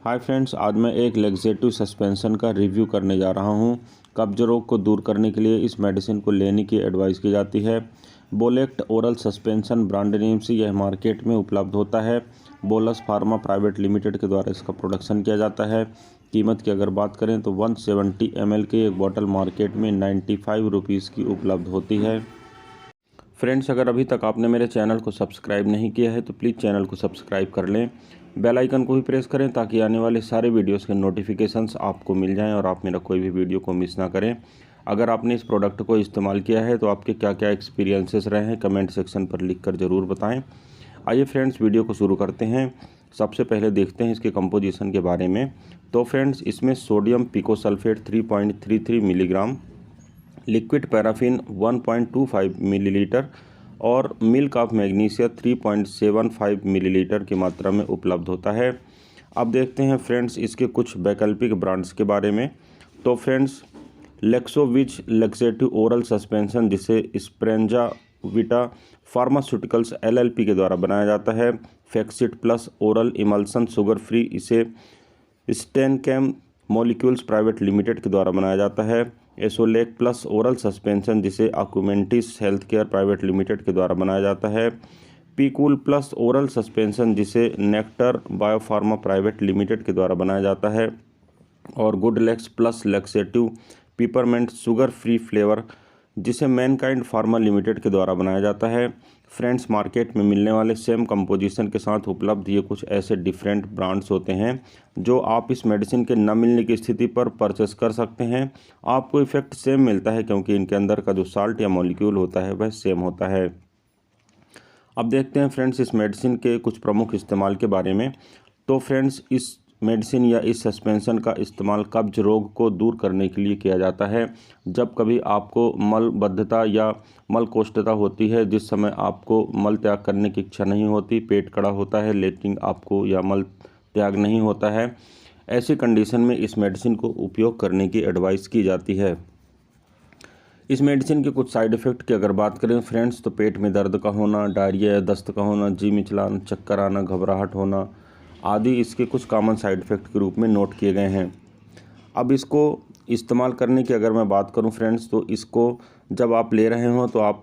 Hi friends, आज मैं एक लैक्सेटिव सस्पेंशन का रिव्यू करने जा रहा हूँ। कब्ज रोग को दूर करने के लिए इस मेडिसिन को लेने की एडवाइस की जाती है। बोलेक्ट ओरल सस्पेंशन ब्रांड नेम से यह मार्केट में उपलब्ध होता है। बोलस फार्मा प्राइवेट लिमिटेड के द्वारा इसका प्रोडक्शन किया जाता है। कीमत की अगर बात करें तो 170 ml की एक बॉटल मार्केट में 95 रुपीज़ की उपलब्ध होती है। फ्रेंड्स, अगर अभी तक आपने मेरे चैनल को सब्सक्राइब नहीं किया है तो प्लीज़ चैनल को सब्सक्राइब कर लें। बेल आइकन को भी प्रेस करें ताकि आने वाले सारे वीडियोस के नोटिफिकेशंस आपको मिल जाएं और आप मेरा कोई भी वीडियो को मिस ना करें। अगर आपने इस प्रोडक्ट को इस्तेमाल किया है तो आपके क्या क्या एक्सपीरियंसेस रहे हैं कमेंट सेक्शन पर लिखकर ज़रूर बताएं। आइए फ्रेंड्स, वीडियो को शुरू करते हैं। सबसे पहले देखते हैं इसके कंपोजिशन के बारे में। तो फ्रेंड्स, इसमें sodium picosulphate 3.33 milligram, liquid paraffin 1.25 millilitre और मिल्क ऑफ मैग्नीशिया 3.75 मिलीलीटर की मात्रा में उपलब्ध होता है। अब देखते हैं फ्रेंड्स इसके कुछ वैकल्पिक ब्रांड्स के बारे में। तो फ्रेंड्स, लेक्सोविच लैक्सेटिव ओरल सस्पेंशन, जिसे स्प्रेंजा विटा फार्मास्यूटिकल्स LLP के द्वारा बनाया जाता है। Fexit plus oral emulsion sugar free, इसे स्टेनकैम मॉलिक्यूल्स प्राइवेट लिमिटेड के द्वारा बनाया जाता है। एसोलेक प्लस ओरल सस्पेंशन, जिसे Acumentis health care private limited के द्वारा बनाया जाता है। पीकूल प्लस ओरल सस्पेंशन, जिसे नेक्टर बायोफार्मा प्राइवेट लिमिटेड के द्वारा बनाया जाता है। और Goodlax plus laxative peppermint sugar free flavour, जिसे मैनकाइंड फार्मा लिमिटेड के द्वारा बनाया जाता है। फ्रेंड्स, मार्केट में मिलने वाले सेम कंपोजिशन के साथ उपलब्ध ये कुछ ऐसे डिफरेंट ब्रांड्स होते हैं जो आप इस मेडिसिन के न मिलने की स्थिति पर परचेस कर सकते हैं। आपको इफेक्ट सेम मिलता है क्योंकि इनके अंदर का जो साल्ट या मॉलिक्यूल होता है वह सेम होता है। अब देखते हैं फ्रेंड्स इस मेडिसिन के कुछ प्रमुख इस्तेमाल के बारे में। तो फ्रेंड्स, इस मेडिसिन या इस सस्पेंशन का इस्तेमाल कब्ज रोग को दूर करने के लिए किया जाता है। जब कभी आपको मलबद्धता या मलकोष्ठता होती है, जिस समय आपको मल त्याग करने की इच्छा नहीं होती, पेट कड़ा होता है लेकिन आपको या मल त्याग नहीं होता है, ऐसी कंडीशन में इस मेडिसिन को उपयोग करने की एडवाइस की जाती है। इस मेडिसिन के कुछ साइड इफ़ेक्ट की अगर बात करें फ्रेंड्स, तो पेट में दर्द का होना, डायरिया या दस्त का होना, जी मिचलान, चक्कर आना, घबराहट होना आदि इसके कुछ कॉमन साइड इफ़ेक्ट के रूप में नोट किए गए हैं। अब इसको इस्तेमाल करने की अगर मैं बात करूं फ्रेंड्स, तो इसको जब आप ले रहे हो तो आप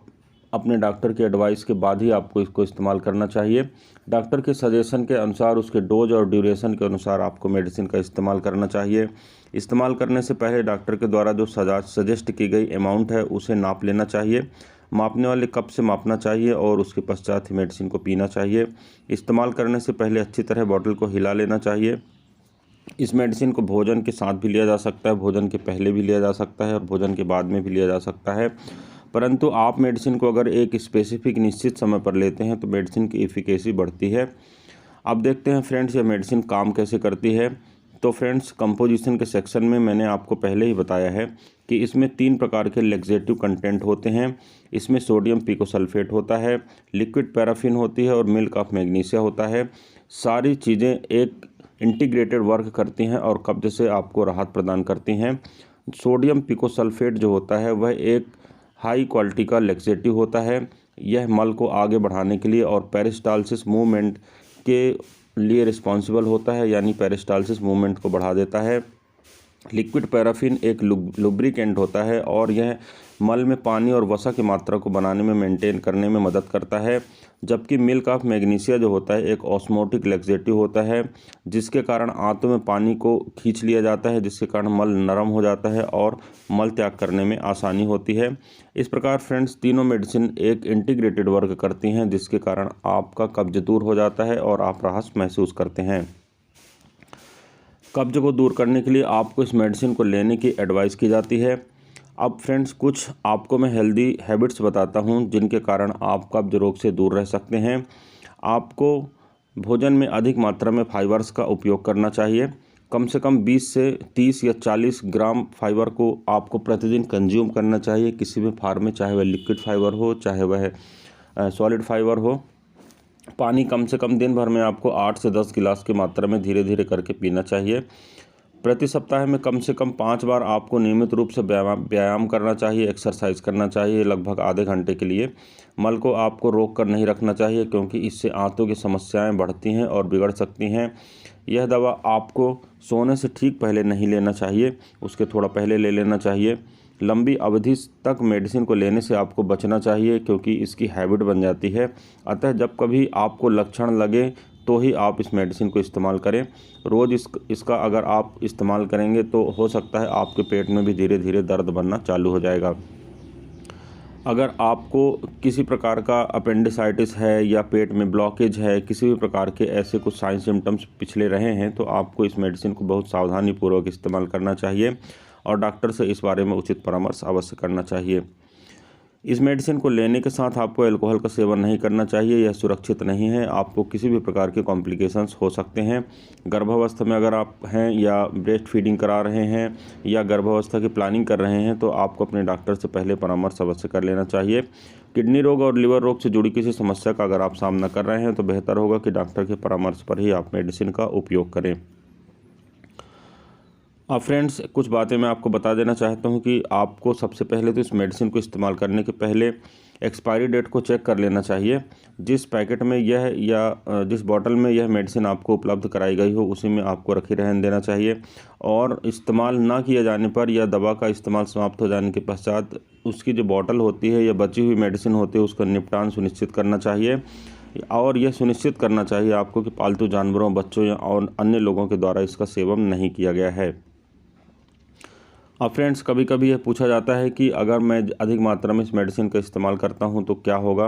अपने डॉक्टर की एडवाइस के बाद ही आपको इसको इस्तेमाल करना चाहिए। डॉक्टर के सजेशन के अनुसार, उसके डोज और ड्यूरेशन के अनुसार आपको मेडिसिन का इस्तेमाल करना चाहिए। इस्तेमाल करने से पहले डॉक्टर के द्वारा जो सजेस्ट की गई अमाउंट है उसे नाप लेना चाहिए। मापने वाले कप से मापना चाहिए और उसके पश्चात ही मेडिसिन को पीना चाहिए। इस्तेमाल करने से पहले अच्छी तरह बॉटल को हिला लेना चाहिए। इस मेडिसिन को भोजन के साथ भी लिया जा सकता है, भोजन के पहले भी लिया जा सकता है और भोजन के बाद में भी लिया जा सकता है। परंतु आप मेडिसिन को अगर एक स्पेसिफिक निश्चित समय पर लेते हैं तो मेडिसिन की एफिकेसी बढ़ती है। अब देखते हैं फ्रेंड्स यह मेडिसिन काम कैसे करती है। तो फ्रेंड्स, कंपोजिशन के सेक्शन में मैंने आपको पहले ही बताया है कि इसमें 3 प्रकार के लैक्सेटिव कंटेंट होते हैं। इसमें सोडियम पिकोसल्फेट होता है, लिक्विड पैराफिन होती है और मिल्क ऑफ मैग्नीशिया होता है। सारी चीज़ें एक इंटीग्रेटेड वर्क करती हैं और कब्ज से आपको राहत प्रदान करती हैं। सोडियम पिकोसल्फेट जो होता है वह एक हाई क्वालिटी का लैक्सेटिव होता है। यह मल को आगे बढ़ाने के लिए और पेरिस्टालसिस मूवमेंट के लिए रिस्पॉन्सिबल होता है, यानी पेरिस्टालसिस मूवमेंट को बढ़ा देता है। लिक्विड पैराफिन एक लुब्रिकेंट होता है और यह मल में पानी और वसा की मात्रा को बनाने में मेंटेन करने में मदद करता है। जबकि मिल्क ऑफ मैग्नीशिया जो होता है एक ऑस्मोटिक लैक्सेटिव होता है, जिसके कारण आंतों में पानी को खींच लिया जाता है, जिसके कारण मल नरम हो जाता है और मल त्याग करने में आसानी होती है। इस प्रकार फ्रेंड्स, तीनों मेडिसिन एक इंटीग्रेटेड वर्क करती हैं, जिसके कारण आपका कब्ज दूर हो जाता है और आप राहत महसूस करते हैं। कब्ज को दूर करने के लिए आपको इस मेडिसिन को लेने की एडवाइस की जाती है। अब फ्रेंड्स, कुछ आपको मैं हेल्दी हैबिट्स बताता हूं जिनके कारण आप कब्ज रोग से दूर रह सकते हैं। आपको भोजन में अधिक मात्रा में फाइबर्स का उपयोग करना चाहिए। कम से कम 20 से 30 या 40 ग्राम फाइबर को आपको प्रतिदिन कंज्यूम करना चाहिए किसी भी फॉर्म में, चाहे वह लिक्विड फाइबर हो चाहे वह सॉलिड फाइबर हो। पानी कम से कम दिन भर में आपको 8 से 10 गिलास की मात्रा में धीरे धीरे करके पीना चाहिए। प्रति सप्ताह में कम से कम 5 बार आपको नियमित रूप से व्यायाम करना चाहिए, एक्सरसाइज करना चाहिए लगभग आधे घंटे के लिए। मल को आपको रोक कर नहीं रखना चाहिए क्योंकि इससे आंतों की समस्याएं बढ़ती हैं और बिगड़ सकती हैं। यह दवा आपको सोने से ठीक पहले नहीं लेना चाहिए, उसके थोड़ा पहले ले लेना चाहिए। लंबी अवधि तक मेडिसिन को लेने से आपको बचना चाहिए क्योंकि इसकी हैबिट बन जाती है। अतः जब कभी आपको लक्षण लगे तो ही आप इस मेडिसिन को इस्तेमाल करें। रोज़ इसका अगर आप इस्तेमाल करेंगे तो हो सकता है आपके पेट में भी धीरे धीरे दर्द बनना चालू हो जाएगा। अगर आपको किसी प्रकार का अपेंडिसाइटिस है या पेट में ब्लॉकेज है, किसी भी प्रकार के ऐसे कुछ साइन सिम्टम्स पिछले रहे हैं तो आपको इस मेडिसिन को बहुत सावधानीपूर्वक इस्तेमाल करना चाहिए और डॉक्टर से इस बारे में उचित परामर्श अवश्य करना चाहिए। इस मेडिसिन को लेने के साथ आपको अल्कोहल का सेवन नहीं करना चाहिए, यह सुरक्षित नहीं है। आपको किसी भी प्रकार के कॉम्प्लिकेशंस हो सकते हैं। गर्भावस्था में अगर आप हैं या ब्रेस्ट फीडिंग करा रहे हैं या गर्भावस्था की प्लानिंग कर रहे हैं तो आपको अपने डॉक्टर से पहले परामर्श अवश्य कर लेना चाहिए। किडनी रोग और लिवर रोग से जुड़ी किसी समस्या का अगर आप सामना कर रहे हैं तो बेहतर होगा कि डॉक्टर के परामर्श पर ही आप मेडिसिन का उपयोग करें। अब फ्रेंड्स, कुछ बातें मैं आपको बता देना चाहता हूं कि आपको सबसे पहले तो इस मेडिसिन को इस्तेमाल करने के पहले एक्सपायरी डेट को चेक कर लेना चाहिए। जिस पैकेट में यह या जिस बॉटल में यह मेडिसिन आपको उपलब्ध कराई गई हो उसी में आपको रखे रहने देना चाहिए और इस्तेमाल ना किए जाने पर या दवा का इस्तेमाल समाप्त हो जाने के पश्चात उसकी जो बॉटल होती है या बची हुई मेडिसिन होती है उसका निपटान सुनिश्चित करना चाहिए और यह सुनिश्चित करना चाहिए आपको कि पालतू जानवरों, बच्चों या और अन्य लोगों के द्वारा इसका सेवन नहीं किया गया है। अब फ्रेंड्स, कभी कभी यह पूछा जाता है कि अगर मैं अधिक मात्रा में इस मेडिसिन का इस्तेमाल करता हूं तो क्या होगा।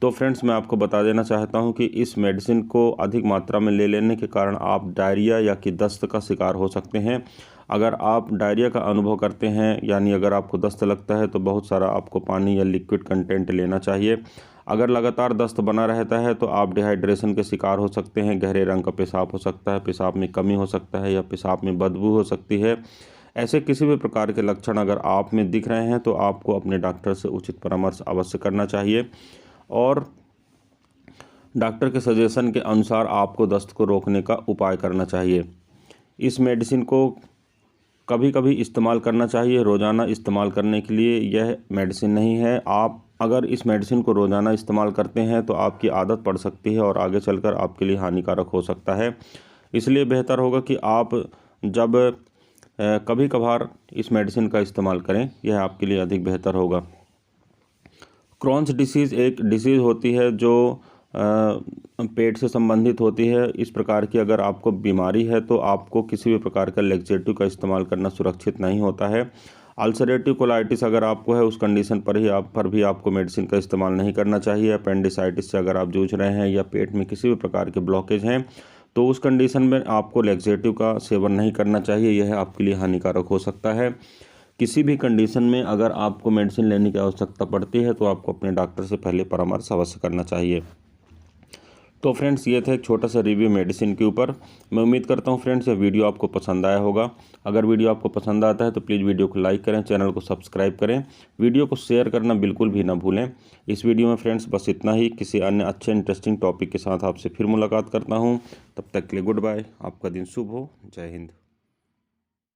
तो फ्रेंड्स, मैं आपको बता देना चाहता हूं कि इस मेडिसिन को अधिक मात्रा में ले लेने के कारण आप डायरिया या कि दस्त का शिकार हो सकते हैं। अगर आप डायरिया का अनुभव करते हैं यानी अगर आपको दस्त लगता है तो बहुत सारा आपको पानी या लिक्विड कंटेंट लेना चाहिए। अगर लगातार दस्त बना रहता है तो आप डिहाइड्रेशन के शिकार हो सकते हैं। गहरे रंग का पेशाब हो सकता है, पेशाब में कमी हो सकता है या पेशाब में बदबू हो सकती है। ऐसे किसी भी प्रकार के लक्षण अगर आप में दिख रहे हैं तो आपको अपने डॉक्टर से उचित परामर्श अवश्य करना चाहिए और डॉक्टर के सजेशन के अनुसार आपको दस्त को रोकने का उपाय करना चाहिए। इस मेडिसिन को कभी कभी इस्तेमाल करना चाहिए, रोज़ाना इस्तेमाल करने के लिए यह मेडिसिन नहीं है। आप अगर इस मेडिसिन को रोज़ाना इस्तेमाल करते हैं तो आपकी आदत पड़ सकती है और आगे चलकर आपके लिए हानिकारक हो सकता है। इसलिए बेहतर होगा कि आप जब कभी कभार इस मेडिसिन का इस्तेमाल करें, यह आपके लिए अधिक बेहतर होगा। क्रॉन्स डिसीज़ एक डिसीज़ होती है जो पेट से संबंधित होती है। इस प्रकार की अगर आपको बीमारी है तो आपको किसी भी प्रकार का लैक्सेटिव का इस्तेमाल करना सुरक्षित नहीं होता है। अल्सरेटिव कोलाइटिस अगर आपको है उस कंडीशन पर भी आपको मेडिसिन का इस्तेमाल नहीं करना चाहिए। अपेंडिसाइटिस से अगर आप जूझ रहे हैं या पेट में किसी भी प्रकार के ब्लॉकेज हैं तो उस कंडीशन में आपको लैक्सेटिव का सेवन नहीं करना चाहिए, यह आपके लिए हानिकारक हो सकता है। किसी भी कंडीशन में अगर आपको मेडिसिन लेने की आवश्यकता पड़ती है तो आपको अपने डॉक्टर से पहले परामर्श अवश्य करना चाहिए। तो फ्रेंड्स, ये था एक छोटा सा रिव्यू मेडिसिन के ऊपर। मैं उम्मीद करता हूँ फ्रेंड्स यह वीडियो आपको पसंद आया होगा। अगर वीडियो आपको पसंद आता है तो प्लीज़ वीडियो को लाइक करें, चैनल को सब्सक्राइब करें, वीडियो को शेयर करना बिल्कुल भी ना भूलें। इस वीडियो में फ्रेंड्स बस इतना ही। किसी अन्य अच्छे इंटरेस्टिंग टॉपिक के साथ आपसे फिर मुलाकात करता हूँ। तब तक के लिए गुड बाय। आपका दिन शुभ हो। जय हिंद।